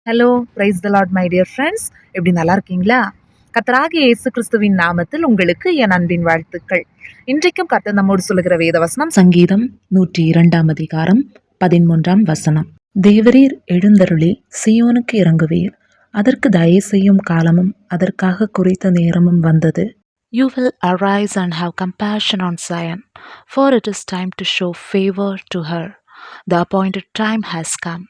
Hello, praise the Lord my dear friends. எப்படி நல்லா இருக்கீங்களா? கர்த்தராகிய இயேசு கிறிஸ்துவின் நாமத்தில் உங்களுக்கு என் அன்பின் வாழ்த்துக்கள். இன்றைக்கும் கர்த்தர் நம்மோடு சொல்லுகிற வேத வசனம் சங்கீதம் 102 அதிகாரம் 13 வசனம். தேவரீர் எழுந்தருளி சீயோனுக்கு இறங்குவீர், அதற்கு தயை செய்யும் காலமும் அதற்காக குறித்த நேரமும் வந்தது. You will arise and have compassion on Zion, for it is time to show favor to her. The appointed time has come.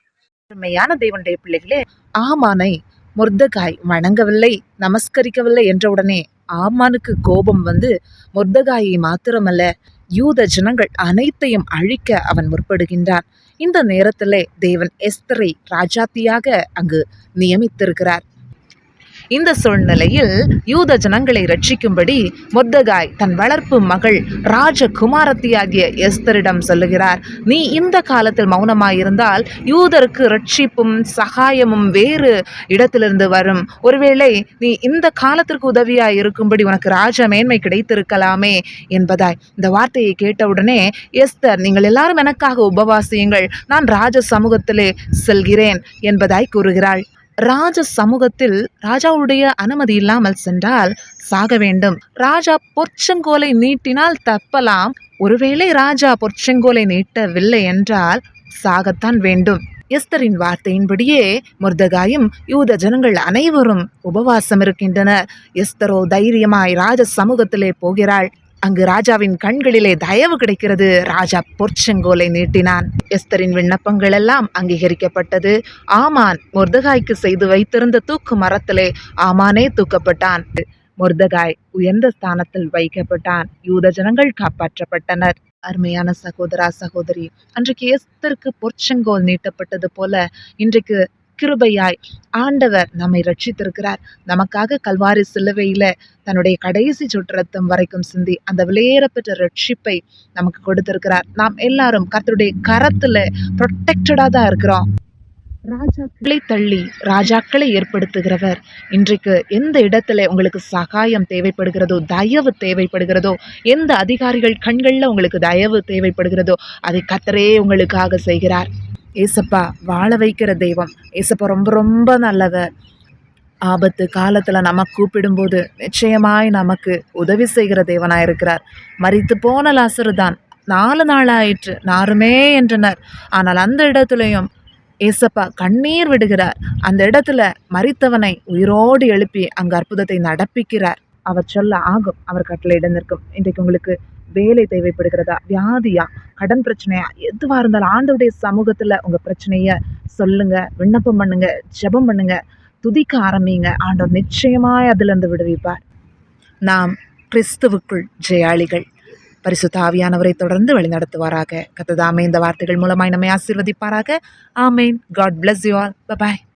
உண்மையான தேவனுடைய பிள்ளைகளே, ஆமானை மொர்தகாய் வணங்கவில்லை, நமஸ்கரிக்கவில்லை என்றவுடனே ஆமானுக்கு கோபம் வந்து மொர்தகாயை மாத்திரமல்ல, யூத ஜனங்கள் அனைத்தையும் அழிக்க அவன் முற்படுகின்றான். இந்த நேரத்திலே தேவன் எஸ்தரை ராஜாத்தியாக அங்கு நியமித்திருக்கிறார். இந்த சூழ்நிலையில் யூத ஜனங்களை ரட்சிக்கும்படி மொர்தகாய் தன் வளர்ப்பு மகள் ராஜகுமாரத்தியாகிய எஸ்தரிடம் சொல்லுகிறார், நீ இந்த காலத்தில் மௌனமாயிருந்தால் யூதருக்கு ரட்சிப்பும் சகாயமும் வேறு இடத்திலிருந்து வரும். ஒருவேளை நீ இந்த காலத்திற்கு உதவியாய் இருக்கும்படி உனக்கு ராஜ மேன்மை கிடைத்திருக்கலாமே என்பதாய். இந்த வார்த்தையை கேட்டவுடனே எஸ்தர், நீங்கள் எல்லாரும் எனக்காக உபவாசியுங்கள், நான் ராஜ சமூகத்திலே செல்கிறேன் என்பதாய் கூறுகிறாள். ராஜ சமூகத்தில் ராஜாவுடைய அனுமதி இல்லாமல் சென்றால் சாக வேண்டும். ராஜா பொற்செங்கோலை நீட்டினால் தப்பலாம். ஒருவேளை ராஜா பொற்செங்கோலை நீட்டவில்லை என்றால் சாகத்தான் வேண்டும். எஸ்தரின் வார்த்தையின்படியே மொர்தகாயும் யூத ஜனங்கள் அனைவரும் உபவாசம் இருக்கின்றனர். எஸ்தரோ தைரியமாய் ராஜ சமூகத்திலே போகிறாள். அங்கு ராஜாவின் கண்களிலே தயவு கிடைக்கிறது. ராஜா பொற்செங்கோலை நீட்டினான். எஸ்தரின் விண்ணப்பங்கள் எல்லாம் அங்கீகரிக்கப்பட்டது. ஆமான் மொர்தகாய்க்கு செய்து வைத்திருந்த தூக்கு மரத்திலே ஆமானே தூக்கப்பட்டான். மொர்தகாய் உயர்ந்த ஸ்தானத்தில் வைக்கப்பட்டான். யூத ஜனங்கள் காப்பாற்றப்பட்டனர். அருமையான சகோதரா சகோதரி, அன்றைக்கு எஸ்தருக்கு பொற்செங்கோல் நீட்டப்பட்டது போல இன்றைக்கு கிருபையாய் ஆண்டவர் நம்மை ரட்சித்திருக்கிறார். நமக்காக கல்வாரி சிலுவையில தன்னுடைய கடைசி சொட்டு ரத்தம் வரைக்கும் சிந்தி அந்த விலையேறப்பெற்ற ரட்சிப்பை நமக்கு கொடுத்திருக்கிறார். நாம் எல்லாரும் கர்த்தருடைய கரத்துல ப்ரொடெக்டடா தான் இருக்கிறோம். ராஜாக்களை தள்ளி ராஜாக்களை ஏற்படுத்துகிறவர். இன்றைக்கு எந்த இடத்துல உங்களுக்கு சகாயம் தேவைப்படுகிறதோ, தயவு தேவைப்படுகிறதோ, எந்த அதிகாரிகள் கண்கள்ல உங்களுக்கு தயவு தேவைப்படுகிறதோ அதை கர்த்தரே உங்களுக்காக செய்கிறார். ஏசப்பா வாழ வைக்கிற தெய்வம். ஏசப்பா ரொம்ப ரொம்ப நல்லவர். ஆபத்து காலத்தில் நம்ம கூப்பிடும்போது நிச்சயமாய் நமக்கு உதவி செய்கிற தேவனாய் இருக்கிறார். மரித்து போன லாசரு தான் 4 நாள் ஆயிற்று நாருமே என்றனர். ஆனால் அந்த இடத்துலையும் ஏசப்பா கண்ணீர் விடுகிறார். அந்த இடத்துல மரித்தவனை உயிரோடு எழுப்பி அங்கு அற்புதத்தை நடப்பிக்கிறார். அவர் சொல்ல ஆகும், அவர் கட்டளையிட நிற்கும். இன்றைக்கு உங்களுக்கு வேலை தேவைப்படுகிறதா, வியாதியா, கடன் பிரச்சனையா, எதுவா இருந்தாலும் ஆண்டவருடைய சமூகத்துல உங்க பிரச்சனைய சொல்லுங்க, விண்ணப்பம் பண்ணுங்க, ஜெபம் பண்ணுங்க, துதிக்க ஆரம்பிங்க. ஆண்டவர் நிச்சயமாய் அதுல இருந்து விடுவிப்பார். நாம் கிறிஸ்துவுக்குள் ஜெயாளிகள். பரிசுத்த ஆவியானவரை தொடர்ந்து வழிநடத்துவாராக. கர்த்தர் தாமே இந்த வார்த்தைகள் மூலமாய் நம்மை ஆசீர்வதிப்பாராக. ஆமேன். God bless you all. By.